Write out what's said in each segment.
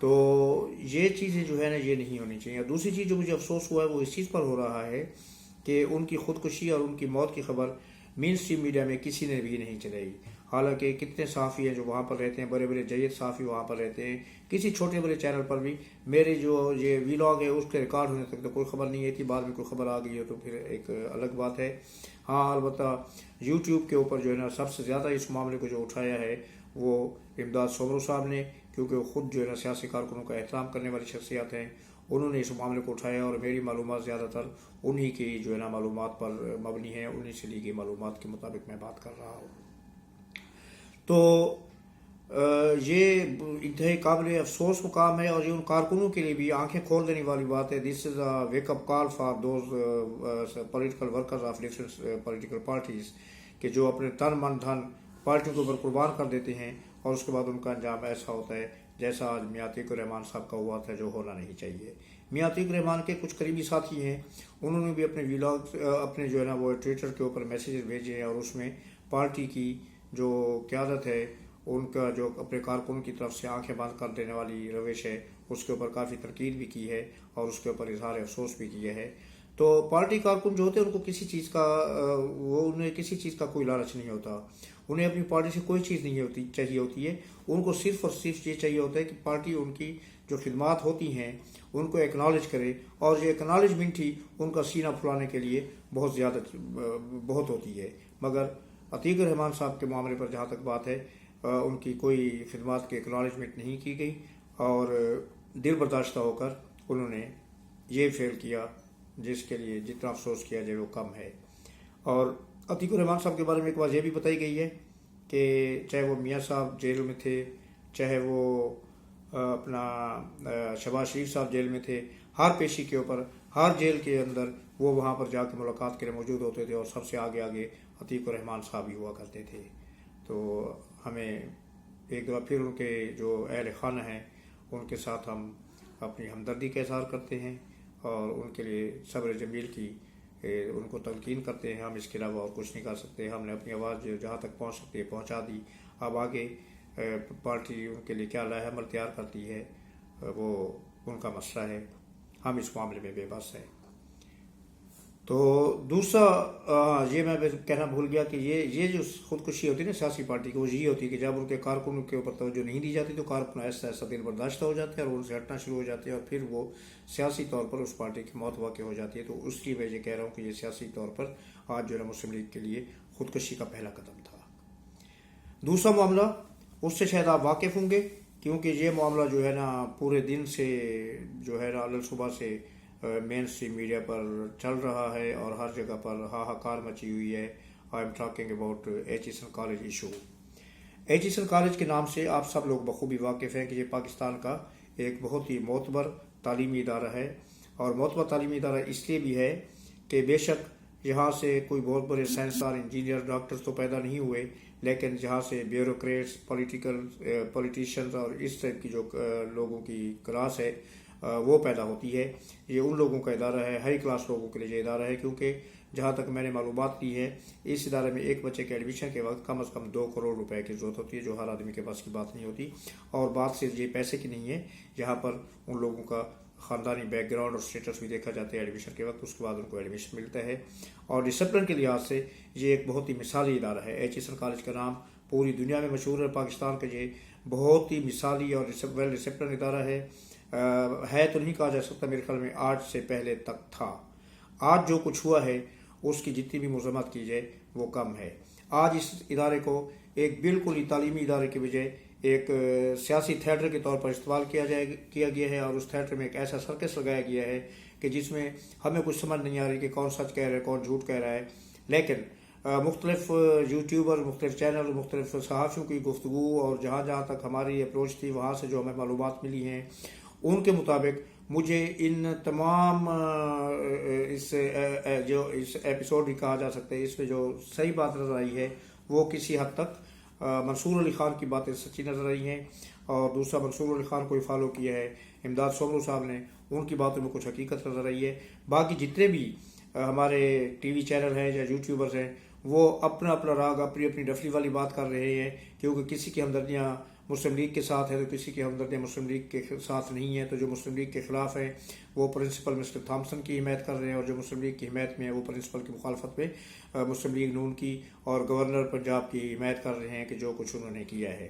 تو یہ چیزیں جو ہے نا یہ نہیں ہونی چاہیے. دوسری چیز جو مجھے افسوس ہوا ہے وہ اس چیز پر ہو رہا ہے کہ ان کی خودکشی اور ان کی موت کی خبر مین اسٹریم میڈیا میں کسی نے بھی نہیں چلائی. حالانکہ کتنے صحافی ہیں جو وہاں پر رہتے ہیں, بڑے بڑے جید صحافی وہاں پر رہتے ہیں. کسی چھوٹے بڑے چینل پر بھی میرے جو یہ ویلاگ ہے اس کے ریکارڈ ہونے تک تو کوئی خبر نہیں آئی تھی. بعد میں کوئی خبر آ گئی ہے تو پھر ایک الگ بات ہے. ہاں البتہ یوٹیوب کے اوپر جو ہے نا سب سے زیادہ اس معاملے کو جو اٹھایا ہے وہ امداد سومرو صاحب نے, کیونکہ وہ خود جو ہے نا سیاسی کارکنوں کا احترام کرنے والی شخصیات ہیں. انہوں نے اس معاملے کو اٹھایا اور میری معلومات زیادہ تر انہی کی جو ہے نا معلومات پر مبنی ہے, انہی سے لی گئی معلومات کے مطابق میں بات کر رہا ہوں. تو یہ انتہائی قابل افسوس مقام ہے اور یہ ان کارکنوں کے لیے بھی آنکھیں کھول دینے والی بات ہے. This is a wake up call for those political workers of different political parties کہ جو اپنے تن من دھن پارٹیوں کے اوپر قربان کر دیتے ہیں اور اس کے بعد ان کا انجام ایسا ہوتا ہے جیسا آج میاں عتیق الرحمان صاحب کا ہوا تھا, جو ہونا نہیں چاہیے. میاں عتیق الرحمان کے کچھ قریبی ساتھی ہیں, انہوں نے بھی اپنے ویلاگ اپنے جو ہے نا وہ ٹویٹر کے اوپر میسیجز بھیجے ہیں اور اس میں پارٹی کی جو قیادت ہے ان کا جو اپنے کارکنوں کی طرف سے آنکھیں بند کر دینے والی روش ہے اس کے اوپر کافی تنقید بھی کی ہے اور اس کے اوپر اظہار افسوس بھی کیا ہے. تو پارٹی کارکن جو ہوتے ہیں ان کو کسی چیز کا انہیں کسی چیز کا کوئی لالچ نہیں ہوتا. انہیں اپنی پارٹی سے کوئی چیز نہیں چاہیے ہوتی ہے. ان کو صرف اور صرف یہ چاہیے ہوتا ہے کہ پارٹی ان کی جو خدمات ہوتی ہیں ان کو ایکنالج کرے, اور یہ ایکنالجمنٹ ہی ان کا سینہ پھلانے کے لیے بہت ہوتی ہے. مگر عتیق الرحمان صاحب کے معاملے پر جہاں تک بات ہے ان کی کوئی خدمات کی ایکنالجمنٹ نہیں کی گئی اور دل برداشتہ ہو کر انہوں نے یہ فیل کیا جس کے لیے جتنا افسوس کیا جائے وہ کم ہے. اور عتیق الرحمان صاحب کے بارے میں ایک بات یہ بھی بتائی گئی ہے کہ چاہے وہ میاں صاحب جیل میں تھے, چاہے وہ اپنا شہباز شریف صاحب جیل میں تھے, ہر پیشی کے اوپر ہر جیل کے اندر وہ وہاں پر جا کے ملاقات کے لیے موجود ہوتے تھے اور سب سے آگے آگے عتیق الرحمان صاحب ہی ہوا کرتے تھے. تو ہمیں ایک دفعہ پھر ان کے جو اہل خانہ ہیں ان کے ساتھ ہم اپنی ہمدردی کا اظہار کرتے ہیں اور ان کے لیے صبر جمیل کی ان کو تلقین کرتے ہیں. ہم اس کے علاوہ اور کچھ نہیں کر سکتے. ہم نے اپنی آواز جہاں تک پہنچ سکتے پہنچا دی. اب آگے پارٹی ان کے لیے کیا لاہ عمل تیار کرتی ہے وہ ان کا مسئلہ ہے. ہم اس معاملے میں بے بس ہیں. تو دوسرا یہ میں کہنا بھول گیا کہ یہ جو خودکشی ہوتی ہے نا سیاسی پارٹی کی, وہ یہ ہوتی ہے کہ جب ان کے کارکنوں کے اوپر توجہ نہیں دی جاتی تو کارکن ایسا ایسا دل برداشتہ ہو جاتے ہیں اور ان سے ہٹنا شروع ہو جاتے ہیں اور پھر وہ سیاسی طور پر اس پارٹی کی موت واقع ہو جاتی ہے. تو اس لیے میں یہ کہہ رہا ہوں کہ یہ سیاسی طور پر آج جو ہے مسلم لیگ کے لیے خودکشی کا پہلا قدم تھا. دوسرا معاملہ اس سے شاید آپ واقف ہوں گے کیونکہ یہ معاملہ جو ہے نا پورے دن سے جو ہے نا علل صبح سے مین اسٹریم میڈیا پر چل رہا ہے اور ہر جگہ پر ہاہاکار مچی ہوئی ہے. I am talking about Aitchison college issue. Aitchison college کے نام سے آپ سب لوگ بخوبی واقف ہیں کہ یہ پاکستان کا ایک بہت ہی معتبر تعلیمی ادارہ ہے اور معتبر تعلیمی ادارہ اس لیے بھی ہے کہ بے شک یہاں سے کوئی بہت بڑے سائنسدان انجینئر ڈاکٹرز تو پیدا نہیں ہوئے, لیکن جہاں سے بیوروکریٹس پولیٹیشنز اور اس ٹائپ کی جو لوگوں کی کلاس ہے وہ پیدا ہوتی ہے. یہ ان لوگوں کا ادارہ ہے, ہائی کلاس لوگوں کے لیے یہ ادارہ ہے, کیونکہ جہاں تک میں نے معلومات لی ہے اس ادارے میں ایک بچے کے ایڈمیشن کے وقت کم از کم 2 کروڑ روپے کی ضرورت ہوتی ہے, جو ہر آدمی کے پاس کی بات نہیں ہوتی. اور بات صرف یہ پیسے کی نہیں ہے, یہاں پر ان لوگوں کا خاندانی بیک گراؤنڈ اور اسٹیٹس بھی دیکھا جاتا ہے ایڈمیشن کے وقت, اس کے بعد ان کو ایڈمیشن ملتا ہے. اور ڈسپلن کے لحاظ سے یہ ایک بہت ہی مثالی ادارہ ہے. ایچیسن کالج کا نام پوری دنیا میں مشہور ہے. پاکستان کا یہ بہت ہی مثالی اور ویل ڈسپلن ادارہ ہے تو نہیں کہا جا سکتا, میرے خیال میں آج سے پہلے تک تھا. آج جو کچھ ہوا ہے اس کی جتنی بھی مذمت کی جائے وہ کم ہے. آج اس ادارے کو ایک بالکل ہی تعلیمی ادارے کے بجائے ایک سیاسی تھیٹر کے طور پر استعمال کیا گیا ہے اور اس تھیٹر میں ایک ایسا سرکس لگایا گیا ہے کہ جس میں ہمیں کچھ سمجھ نہیں آ رہی کہ کون سچ کہہ رہا ہے کون جھوٹ کہہ رہا ہے. لیکن مختلف یوٹیوبر, مختلف چینل, مختلف صحافیوں کی گفتگو اور جہاں تک ہماری اپروچ تھی وہاں سے جو ہمیں معلومات ملی ہیں ان کے مطابق مجھے ان تمام اس ایپیسوڈ بھی کہا جا سکتا ہے اس میں جو صحیح بات نظر آئی ہے وہ کسی حد تک منصور علی خان کی باتیں سچی نظر آئی ہیں. اور دوسرا منصور علی خان کو فالو کیا ہے امداد سومرو صاحب نے, ان کی باتوں میں کچھ حقیقت نظر آئی ہے. باقی جتنے بھی ہمارے ٹی وی چینل ہیں یا یوٹیوبرز ہیں وہ اپنا راگ اپنی ڈفلی والی بات کر رہے ہیں, کیونکہ کسی کی ہمدردیاں مسلم لیگ کے ساتھ ہے تو کسی کی ہمدردی مسلم لیگ کے ساتھ نہیں ہے، تو جو مسلم لیگ کے خلاف ہے وہ پرنسپل مسٹر تھامسن کی حمایت کر رہے ہیں، اور جو مسلم لیگ کی حمایت میں ہے وہ پرنسپل کی مخالفت میں مسلم لیگ نون کی اور گورنر پنجاب کی حمایت کر رہے ہیں کہ جو کچھ انہوں نے کیا ہے۔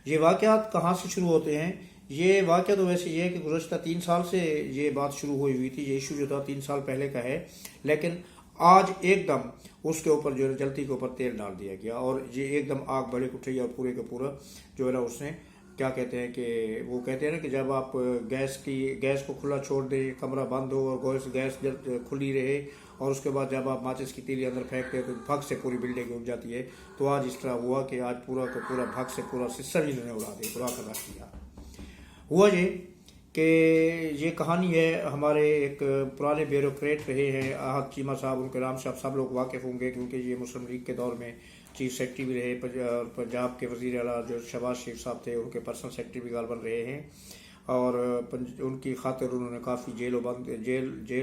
یہ واقعات کہاں سے شروع ہوتے ہیں؟ یہ واقعہ تو ویسے یہ ہے کہ گزشتہ 3 سال سے یہ بات شروع ہوئی تھی، یہ ایشو جو تھا 3 سال پہلے کا ہے، لیکن آج ایک دم اس کے اوپر جو ہے جلتی کے اوپر تیل ڈال دیا گیا، اور یہ ایک دم آگ بڑے اٹھی، اور پورے کا پورا جو ہے نا اس نے کیا کہتے ہیں کہ وہ کہتے ہیں نا کہ جب آپ گیس کو کھلا چھوڑ دیں، کمرہ بند ہو اور گیس کھلی رہے، اور اس کے بعد جب آپ ماچس کی تیلی اندر پھینکتے ہیں تو بھگ سے پوری بلڈنگ اڑ جاتی ہے، تو آج اس طرح ہوا کہ آج پورا کا پورا بھگ سے پورا سسٹم ہی انہوں نے اڑا دیا، برا کر رکھ دیا۔ ہوا یہ کہ یہ کہانی ہے ہمارے ایک پرانے بیوروکریٹ رہے ہیں احد چیمہ صاحب، ان کے نام سے آپ سب لوگ واقف ہوں گے کیونکہ یہ مسلم لیگ کے دور میں چیف سیکرٹری بھی رہے، پنجاب کے وزیر اعلیٰ جو شہباز شریف صاحب تھے ان کے پرسنل سیکرٹری بھی غالباً رہے ہیں، اور ان کی خاطر انہوں نے کافی جیل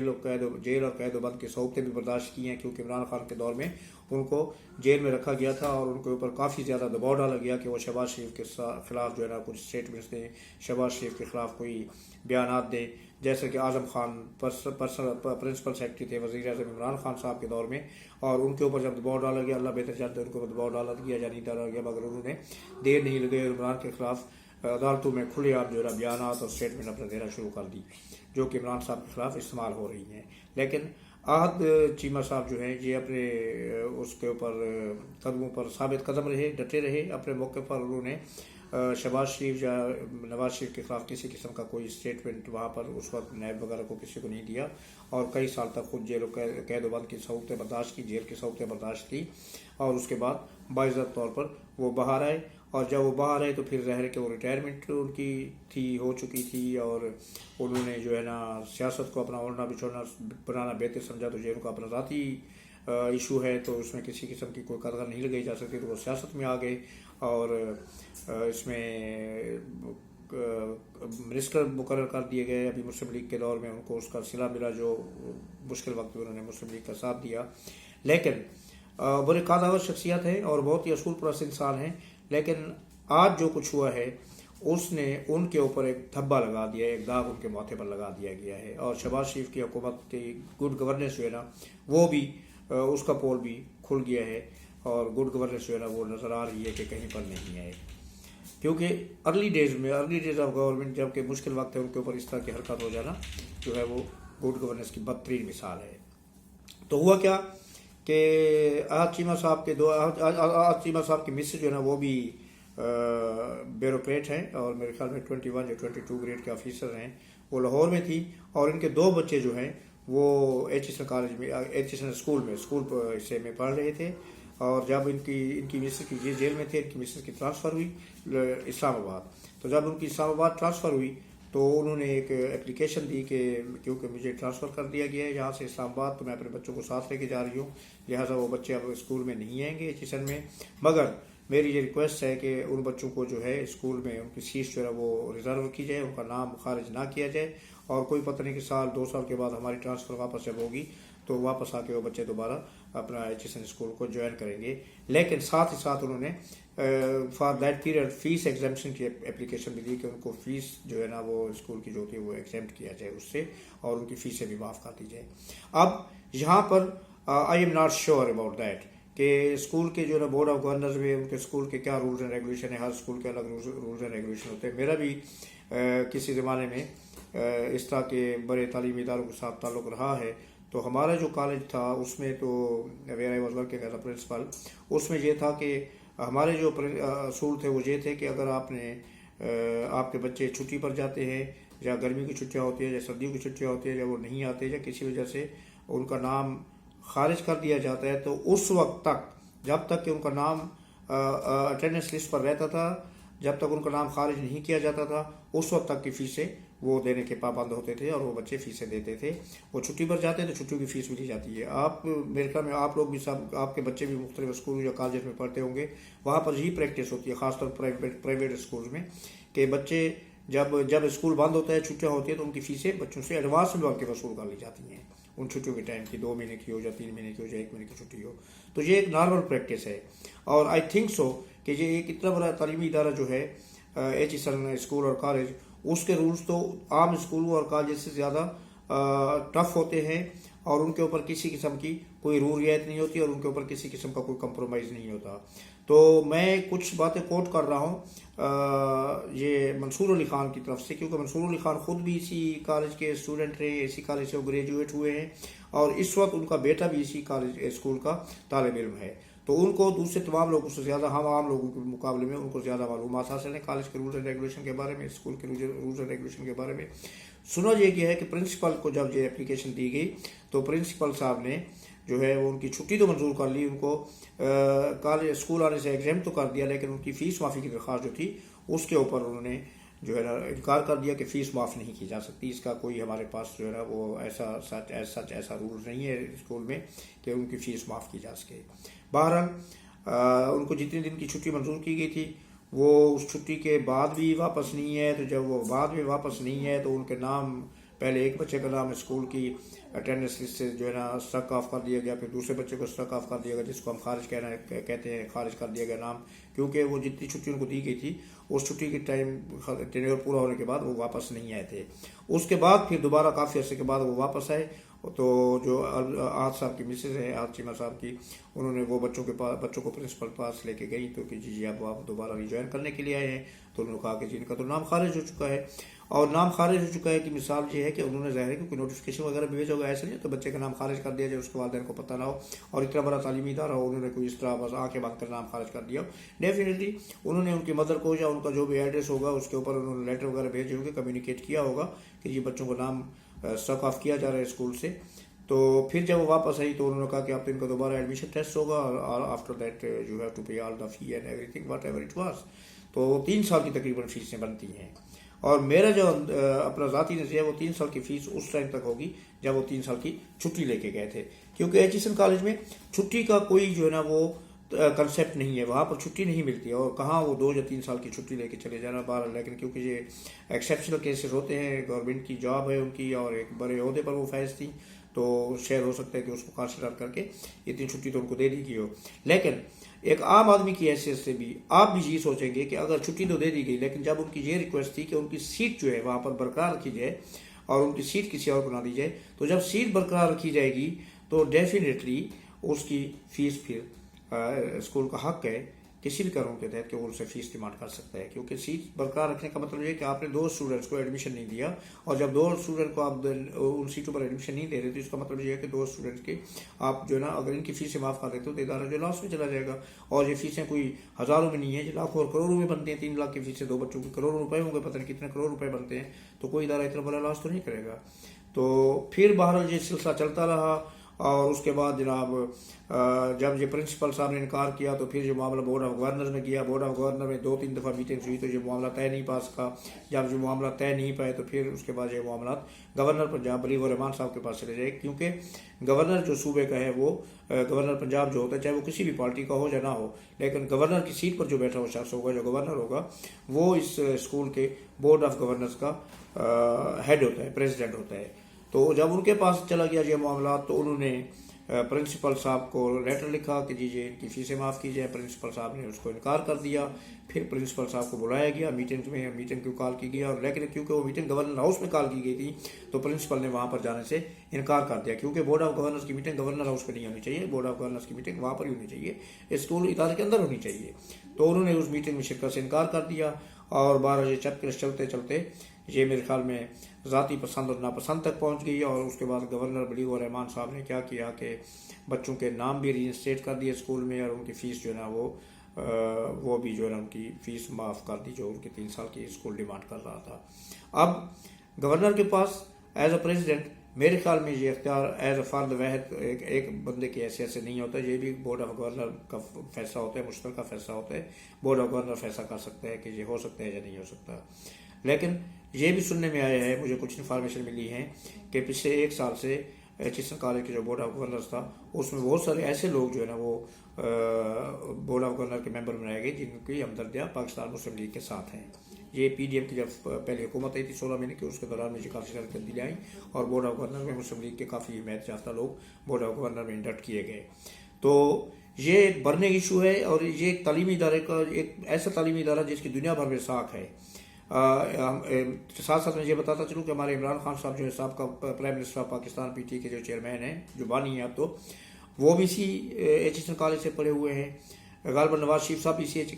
اور قید و بند کی صعوبتیں بھی برداشت کی ہیں، کیونکہ عمران خان کے دور میں ان کو جیل میں رکھا گیا تھا اور ان کے اوپر کافی زیادہ دباؤ ڈالا گیا کہ وہ شہباز شریف کے خلاف جو ہے نا کچھ اسٹیٹمنٹس دیں، شہباز شریف کے خلاف کوئی بیانات دیں، جیسے کہ اعظم خان پرنسپل سیکرٹری تھے وزیر اعظم عمران خان صاحب کے دور میں، اور ان کے اوپر جب دباؤ ڈالا گیا، اللہ بہتر جانتے ہیں ان کے اوپر دباؤ ڈالا گیا یا نہیں ڈالا گیا، مگر انہوں نے دیر نہیں لگے عمران کے خلاف عدالتوں میں کھلے عام جو ہے بیانات اور اسٹیٹمنٹ اپنا دینا شروع کر دی، جو کہ عمران صاحب کے خلاف استعمال ہو رہی ہیں۔ لیکن احد چیمہ صاحب جو ہیں یہ اپنے اس کے اوپر قدموں پر ثابت قدم رہے، ڈٹے رہے اپنے موقع پر، انہوں نے شہباز شریف یا نواز شریف کے خلاف کسی قسم کا کوئی اسٹیٹمنٹ وہاں پر اس وقت نیب وغیرہ کو کسی کو نہیں دیا، اور کئی سال تک خود جیل و قید و بند کی صعوبتیں برداشت کی، جیل کی صعوبتیں برداشت کی، اور اس کے بعد باعزت طور پر وہ باہر آئے، اور جب وہ باہر آئے تو پھر ظاہر ہے کہ وہ ریٹائرمنٹ ان کی ہو چکی تھی، اور انہوں نے جو ہے نا سیاست کو اپنا اوڑھنا بچھوڑنا بنانا بہتر سمجھا، تو جو ان کا اپنا ذاتی ایشو ہے تو اس میں کسی قسم کی کوئی قدر نہیں لگائی جا سکتی، تو وہ سیاست میں آ گئے، اور اس میں منسٹر مقرر کر دیے گئے ابھی مسلم لیگ کے دور میں، ان کو اس کا صلہ ملا جو مشکل وقت میں انہوں نے مسلم لیگ کا ساتھ دیا۔ لیکن بڑے قادر شخصیت ہے اور بہت ہی اصول پرست انسان ہیں، لیکن آج جو کچھ ہوا ہے اس نے ان کے اوپر ایک دھبا لگا دیا ہے، ایک داغ ان کے ماتھے پر لگا دیا گیا ہے، اور شہباز شریف کی حکومت کی گڈ گورننس جو ہے نا وہ بھی اس کا پول بھی کھل گیا ہے، اور گڈ گورننس جو ہے نا وہ نظر آ رہی ہے کہ کہیں پر نہیں ہے، کیونکہ ارلی ڈیز آف گورنمنٹ جب کہ مشکل وقت ہے ان کے اوپر اس طرح کی حرکت ہو جانا جو ہے وہ گڈ گورننس کی بدترین مثال ہے۔ تو ہوا کیا کہ احد چیمہ صاحب کی مسز جو ہے نا وہ بھی بیوروکریٹ ہیں، اور میرے خیال میں 21 یا 22 گریڈ کے آفیسر ہیں، وہ لاہور میں تھی، اور ان کے 2 بچے جو ہیں وہ ایچ ایس این اسکول حصے میں پڑھ رہے تھے، اور جب ان کی مسز کی جیل میں تھے، ان کی مسز کی ٹرانسفر ہوئی اسلام آباد، تو جب ان کی اسلام آباد ٹرانسفر ہوئی تو انہوں نے ایک اپلیکیشن دی کہ کیونکہ مجھے ٹرانسفر کر دیا گیا ہے یہاں سے اسلام آباد، تو میں اپنے بچوں کو ساتھ لے کے جا رہی ہوں، لہٰذا وہ بچے اب اسکول میں نہیں آئیں گے ایچ ایس این میں، مگر میری یہ ریکویسٹ ہے کہ ان بچوں کو جو ہے اسکول میں ان کی سیٹ جو ہے وہ ریزرو کی جائے، ان کا نام خارج نہ کیا جائے، اور کوئی پتہ نہیں کہ سال 2 سال کے بعد ہماری ٹرانسفر واپس جب ہوگی تو واپس آ کے وہ بچے دوبارہ اپنا ایچ ایس این اسکول کو جوائن کریں گے۔ لیکن ساتھ ہی ساتھ انہوں نے for that period fee exemption کی اپلیکیشن بھی دی کہ ان کو فیس جو ہے نا وہ اسکول کی جو ہوتی ہے وہ ایگزمپٹ کیا جائے اس سے، اور ان کی فیسیں بھی معاف کر دی جائے۔ اب یہاں پر I am not sure about that کہ اسکول کے جو ہے نا بورڈ آف گورنرز میں ان کے اسکول کے کیا رولز اینڈ ریگولیشن ہیں، ہر اسکول کے الگ رولز اینڈ ریگولیشن ہوتے ہیں۔ میرا بھی کسی زمانے میں اس طرح کے بڑے تعلیمی اداروں کے ساتھ تعلق رہا ہے، تو ہمارا جو کالج تھا اس میں تو where I was working as a principal, اس میں یہ تھا کہ ہمارے جو اصول تھے وہ یہ تھے کہ اگر آپ کے بچے چھٹی پر جاتے ہیں، یا گرمی کی چھٹیاں ہوتی ہیں یا سردیوں کی چھٹیاں ہوتی ہیں، یا وہ نہیں آتے یا کسی وجہ سے ان کا نام خارج کر دیا جاتا ہے، تو اس وقت تک جب تک کہ ان کا نام اٹینڈنس لسٹ پر رہتا تھا، جب تک ان کا نام خارج نہیں کیا جاتا تھا، اس وقت تک کی فیسیں وہ دینے کے پابند ہوتے تھے، اور وہ بچے فیسیں دیتے تھے۔ وہ چھٹی پر جاتے ہیں تو چھٹیوں کی فیس بھی دی جاتی ہے۔ آپ میرے خیال میں آپ لوگ بھی سب، آپ کے بچے بھی مختلف اسکول یا کالجز میں پڑھتے ہوں گے، وہاں پر یہی پریکٹس ہوتی ہے، خاص طور پر پرائیویٹ اسکول میں، کہ بچے جب اسکول بند ہوتا ہے، چھٹیاں ہوتی ہیں، تو ان کی فیسیں بچوں سے ایڈوانس میں بلکہ وصول کر لی جاتی ہیں، ان چھٹیوں کے ٹائم کی، 2 مہینے کی ہو یا 3 مہینے کی ہو یا 1 مہینے کی چھٹی ہو، تو یہ ایک نارمل پریکٹس ہے۔ اور آئی تھنک سو کہ یہ ایک اتنا بڑا تعلیمی ادارہ جو ہے ایچیسن اسکول اور کالج، اس کے رولز تو عام اسکولوں اور کالج سے زیادہ ٹف ہوتے ہیں، اور ان کے اوپر کسی قسم کی کوئی رول رعایت نہیں ہوتی، اور ان کے اوپر کسی قسم کا کوئی کمپرومائز نہیں ہوتا. تو میں کچھ باتیں کوٹ کر رہا ہوں یہ منصور علی خان کی طرف سے، کیونکہ منصور علی خان خود بھی اسی کالج کے اسٹوڈنٹ رہے، اسی کالج سے وہ گریجویٹ ہوئے ہیں، اور اس وقت ان کا بیٹا بھی اسی کالج اسکول کا طالب علم ہے. تو ان کو دوسرے تمام لوگوں سے زیادہ، ہم عام لوگوں کے مقابلے میں ان کو زیادہ معلومات حاصل ہیں کالج کے رولز اینڈ ریگولیشن کے بارے میں، اسکول کے رولز اینڈ ریگولیشن کے بارے میں. سنا یہ گیا ہے کہ پرنسپل کو جب یہ اپلیکیشن دی گئی تو پرنسپل صاحب نے جو ہے وہ ان کی چھٹی تو منظور کر لی، ان کو کالج اسکول آنے سے ایگزیم تو کر دیا، لیکن ان کی فیس معافی کی درخواست جو تھی اس کے اوپر انہوں نے جو ہے نا انکار کر دیا کہ فیس معاف نہیں کی جا سکتی. اس کا کوئی ہمارے پاس جو ہے نا وہ ایسا رول نہیں ہے اسکول میں کہ ان کی فیس معاف کی جا سکے. بہرحال ان کو جتنے دن کی چھٹی منظور کی گئی تھی وہ اس چھٹی کے بعد بھی واپس نہیں ہے. تو جب وہ بعد میں واپس نہیں ہے تو ان کے نام، پہلے ایک بچے کا نام اسکول کی اٹینڈنس لسٹ سے جو ہے نا اسٹرک آف کر دیا گیا، پھر دوسرے بچے کو اسٹرک آف کر دیا گیا، جس کو ہم خارج کہتے ہیں، خارج کر دیا گیا نام، کیونکہ وہ جتنی چھٹی ان کو دی گئی تھی اس چھٹی کے ٹینیور پورا ہونے کے بعد وہ واپس نہیں آئے تھے. اس کے بعد پھر دوبارہ کافی عرصے کے بعد وہ واپس آئے. تو جو آج صاحب کی مسز ہے، آج چیمہ صاحب کی، انہوں نے وہ بچوں کو پرنسپل پاس لے کے گئی تو کہ جی اب آپ دوبارہ ریجوائن کرنے کے لیے آئے ہیں. تو انہوں نے کہا کہ جن کا تو نام خارج ہو چکا ہے، اور نام خارج ہو چکا ہے کہ مثال یہ ہے کہ انہوں نے ظاہر ہے کیونکہ نوٹیفکیشن وغیرہ بھی بھیجا ہوگا، ایسے نہیں تو بچے کا نام خارج کر دیا جائے اس کے والدین کو پتہ نہ ہو، اور اتنا بڑا تعلیمی ادارہ ہو انہوں نے کوئی اس طرح بس آنکھیں بند کر نام خارج کر دیا. ڈیفینیٹلی انہوں نے ان کی مدر کو یا ان کا جو بھی ایڈریس ہوگا اس کے اوپر انہوں نے لیٹر وغیرہ بھیجے ہوں گے، کمیونیکیٹ کیا ہوگا کہ یہ بچوں کو نام اسٹرک آف کیا جا رہا ہے اسکول سے. تو پھر جب وہ واپس آئی تو انہوں نے کہا کہ اب تو ان کا دوبارہ ایڈمیشن ٹیسٹ ہوگا، اور after that you have to pay all the fee and everything whatever it was. تو 3 سال کی تقریباً فیسیں بنتی ہیں، اور میرا جو اپنا ذاتی نظریہ ہے وہ 3 سال کی فیس اس ٹائم تک ہوگی جب وہ 3 سال کی چھٹی لے کے گئے تھے، کیونکہ ایچیسن کالج میں چھٹی کا کوئی جو ہے نا وہ کنسیپٹ نہیں ہے، وہاں پر چھٹی نہیں ملتی ہے، اور کہاں وہ 2 یا 3 سال کی چھٹی لے کے چلے جانا باہر. لیکن کیونکہ یہ ایکسیپشنل کیسز ہوتے ہیں، گورنمنٹ کی جاب ہے ان کی اور ایک بڑے عہدے پر وہ فائز تھیں، تو شاید ہو سکتا ہے کہ اس کو کنسیڈر کر کے اتنی چھٹی تو ان کو دے دی گئی ہو. لیکن ایک عام آدمی کی حیثیت سے بھی آپ بھی یہ سوچیں گے کہ اگر چھٹی تو دے دی گئی، لیکن جب ان کی یہ ریکویسٹ تھی کہ ان کی سیٹ جو ہے وہاں پر برقرار رکھی جائے اور ان کی سیٹ کسی اور کو نہ دی جائے، تو جب سیٹ برقرار رکھی جائے گی تو ڈیفینیٹلی اس کی فیس پھر اسکول کا حق ہے کسی بھی قانون کے تحت کہ وہ ان سے فیس ڈیمانڈ کر سکتا ہے، کیونکہ سیٹ برقرار رکھنے کا مطلب یہ ہے کہ آپ نے 2 اسٹوڈنٹس کو ایڈمیشن نہیں دیا، اور جب 2 اسٹوڈنٹ کو آپ ان سیٹوں پر ایڈمیشن نہیں دے رہے تو اس کا مطلب یہ ہے کہ 2 اسٹوڈنٹس کے آپ جو ہے نا اگر ان کی فیسیں معاف کر دیتے ہو تو ادارہ جو لاس میں چلا جائے گا. اور یہ فیسیں کوئی ہزاروں میں نہیں ہے، یہ لاکھوں اور کروڑوں میں بنتے ہیں. 3 لاکھ کی فیسیں 2 بچوں کی کروڑوں روپے ہوں گے، پتہ نہیں کتنے کروڑ روپے بنتے ہیں، تو کوئی ادارہ اتنا بڑا لاس تو نہیں کرے گا. تو پھر بہرحال یہ سلسلہ چلتا رہا، اور اس کے بعد جناب جب یہ پرنسپل صاحب نے انکار کیا تو پھر یہ معاملہ بورڈ آف گورنر میں گیا. بورڈ آف گورنر میں 2-3 دفعہ میٹنگز ہوئی تو یہ معاملہ طے نہیں پا سکا. جب یہ معاملہ طے نہیں پائے تو پھر اس کے بعد یہ معاملات گورنر پنجاب بلیغ الرحمان صاحب کے پاس چلے جائے، کیونکہ گورنر جو صوبے کا ہے وہ گورنر پنجاب جو ہوتا ہے چاہے وہ کسی بھی پارٹی کا ہو یا نہ ہو، لیکن گورنر کی سیٹ پر جو بیٹھا ہوا شخص ہوگا، جو گورنر ہوگا، وہ اس اسکول کے بورڈ آف گورنرز کا ہیڈ ہوتا ہے، پریزیڈنٹ ہوتا ہے. تو جب ان کے پاس چلا گیا یہ معاملات تو انہوں نے پرنسپل صاحب کو لیٹر لکھا کہ جی ان کی فیسیں معاف کی جائے. پرنسپل صاحب نے اس کو انکار کر دیا. پھر پرنسپل صاحب کو بلایا گیا میٹنگ کو کال کی گیا، اور لیکن کیونکہ وہ میٹنگ گورنر ہاؤس میں کال کی گئی تھی تو پرنسپل نے وہاں پر جانے سے انکار کر دیا، کیونکہ بورڈ آف گورنرز کی میٹنگ گورنر ہاؤس پہ نہیں ہونی چاہیے، بورڈ آف گورنرز کی میٹنگ وہاں پر ہی ہونی چاہیے، اسکول ادارے کے اندر ہونی چاہیے. تو انہوں نے اس میٹنگ میں شرکت سے انکار کر دیا، اور 12 چلتے چلتے یہ میرے خیال میں ذاتی پسند اور ناپسند تک پہنچ گئی. اور اس کے بعد گورنر بلیغ الرحمان صاحب نے کیا کیا کہ بچوں کے نام بھی ری انسٹیٹ کر دیے اسکول میں، اور ان کی فیس جو ہے نا وہ بھی جو ہے نا ان کی فیس معاف کر دی جو ان کی 3 سال کی اسکول ڈیمانڈ کر رہا تھا. اب گورنر کے پاس ایز اے پریزیڈنٹ میرے خیال میں یہ اختیار ایز اے فرد واحد ایک بندے کی حیثیت سے نہیں ہوتا، یہ بھی بورڈ آف گورنر کا فیصلہ ہوتا ہے، مشترکہ فیصلہ ہوتا ہے. بورڈ آف گورنر فیصلہ کر سکتا ہے کہ یہ ہو سکتا ہے یا نہیں ہو سکتا. لیکن یہ بھی سننے میں آیا ہے، مجھے کچھ انفارمیشن ملی ہے کہ پچھلے 1 سال سے ایچیسن کالج کے جو بورڈ آف گورنرز تھا اس میں بہت سارے ایسے لوگ جو ہے نا وہ بورڈ آف گورنر کے ممبر بنائے گئے جن کی ہمدردیاں پاکستان مسلم لیگ کے ساتھ ہیں. یہ پی ڈی ایم کی جب پہلے حکومت آئی تھی 16 مہینے کی، اس کے دوران مجھے کافی ساری تبدیلیاں آئیں، اور بورڈ آف گورنر میں مسلم لیگ کے کافی حمایت یافتہ لوگ بورڈ آف گورنر میں انڈکٹ کیے گئے. تو یہ ایک برننگ ایشو ہے، اور یہ ایک تعلیمی ادارے کا ایک ایسا تعلیمی ادارہ جس کی دنیا بھر میں ساکھ ہے۔ ساتھ ساتھ میں یہ بتاتا چلوں کہ ہمارے عمران خان صاحب جو ہے سابقہ prime minister of Pakistan P T کے جو چیئرمین ہیں، جو بانی ہیں اب تو، وہ بھی اسی ایچ کالج سے پڑھے ہوئے ہیں۔ غالباً نواز شریف صاحب اسی ایچ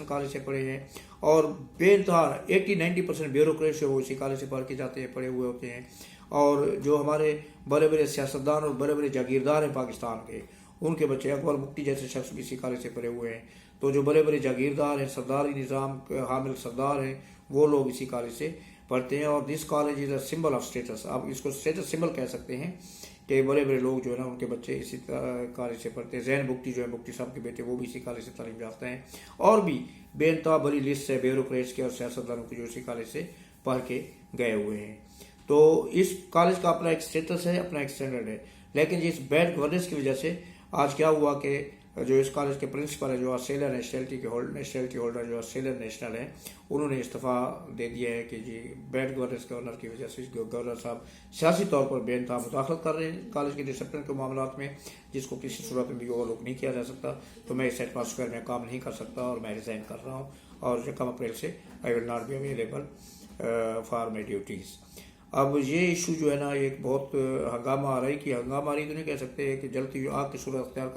کالج سے پڑھے ہیں، اور بے انتہا 80-90% بیوروکریٹ سے وہ اسی کالج سے پڑھ کے جاتے ہیں، پڑھے ہوئے ہوتے ہیں۔ اور جو ہمارے بڑے بڑے سیاستدان اور بڑے بڑے جاگیردار ہیں پاکستان کے، ان کے بچے اکبر مفتی جیسے شخص بھی اسی کالج سے پڑھے ہوئے ہیں۔ تو جو بڑے بڑے جاگیردار ہیں، سرداری نظام حامل سردار ہیں، وہ لوگ اسی کالج سے پڑھتے ہیں۔ اور this college is a symbol of status, آپ اس کو اسٹیٹس سمبل کہہ سکتے ہیں کہ بڑے بڑے لوگ جو ہے نا ان کے بچے اسی کالج سے پڑھتے ہیں۔ زین بگٹی جو ہے بگٹی صاحب کے بیٹے، وہ بھی اسی کالج سے تعلیم یافتہ ہیں، اور بھی بے انتہا بڑی لسٹ ہے بیوروکریٹس کے اور سیاستدانوں کے جو اسی کالج سے پڑھ کے گئے ہوئے ہیں۔ تو اس کالج کا اپنا ایک اسٹیٹس ہے، اپنا ایک اسٹینڈرڈ ہے، لیکن اس بیڈ گورننس کی وجہ سے آج کیا ہوا کہ جو اس کالج کے پرنسپل ہیں، جو آسٹریلین نیشنلٹی ہولڈر جو آسٹریلین نیشنل ہیں، انہوں نے استعفیٰ دے دیا ہے کہ جی بیڈ گورننس گورنر کی وجہ سے گورنر صاحب سیاسی طور پر بے انتہا مداخلت کر رہے ہیں کالج کے ڈسپلن کے معاملات میں، جس کو کسی صورت میں بھی اوور لک نہیں کیا جا سکتا۔ تو میں اس ایٹماسفیئر میں کام نہیں کر سکتا، اور میں ریزائن کر رہا ہوں، اور 1 اپریل سے I will not be available for my duties. اب یہ ایشو جو ہے نا، ایک بہت ہنگامہ آ رہی کہ ہنگامہ آ رہی تو نہیں کہہ سکتے کہ جلتی ہوئی آگ کی صورت اختیار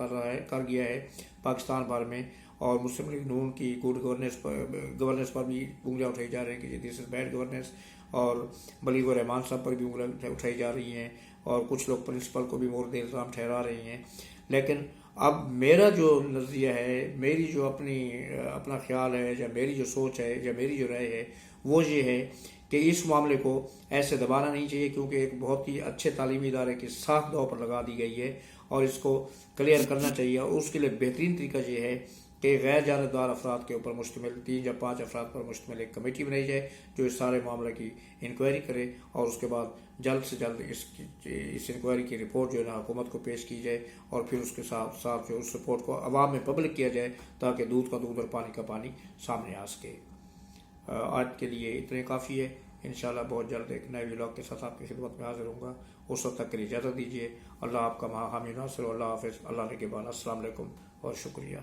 کر گیا ہے پاکستان بھر میں، اور مسلم لیگ نون کی گڈ گورننس پر بھی انگلیاں اٹھائی جا رہی ہیں کہ جی دس از بیڈ گورننس، اور بلیغ الرحمان صاحب پر بھی انگلیاں اٹھائی جا رہی ہیں، اور کچھ لوگ پرنسپل کو بھی مورد الزام ٹھہرا رہے ہیں۔ لیکن اب میرا جو نظریہ ہے، میری جو اپنا خیال ہے، یا میری جو سوچ ہے، یا میری جو رائے ہے، وہ یہ ہے کہ اس معاملے کو ایسے دبانا نہیں چاہیے، کیونکہ ایک بہت ہی اچھے تعلیمی ادارے کی ساکھ داؤ پر لگا دی گئی ہے، اور اس کو کلیئر کرنا چاہیے۔ اور اس کے لیے بہترین طریقہ یہ ہے کہ غیر جانبدار افراد کے اوپر مشتمل 3 یا 5 افراد پر مشتمل ایک کمیٹی بنائی جائے، جو اس سارے معاملے کی انکوائری کرے، اور اس کے بعد جلد سے جلد اس انکوائری کی رپورٹ جو ہے نا حکومت کو پیش کی جائے، اور پھر اس کے ساتھ ساتھ جو اس رپورٹ کو عوام میں پبلک کیا جائے، تاکہ دودھ کا دودھ اور پانی کا پانی سامنے آ سکے۔ آج کے لیے اتنے کافی ہے۔ انشاءاللہ بہت جلد ایک نئے ولاگ کے ساتھ آپ کی خدمت میں حاضر ہوں گا۔ اس وقت تک کے لیے اجازت دیجیے۔ اللہ آپ کا حامی ناصر، اللہ حافظ، اللہ نگہبان۔ السلام علیکم اور شکریہ۔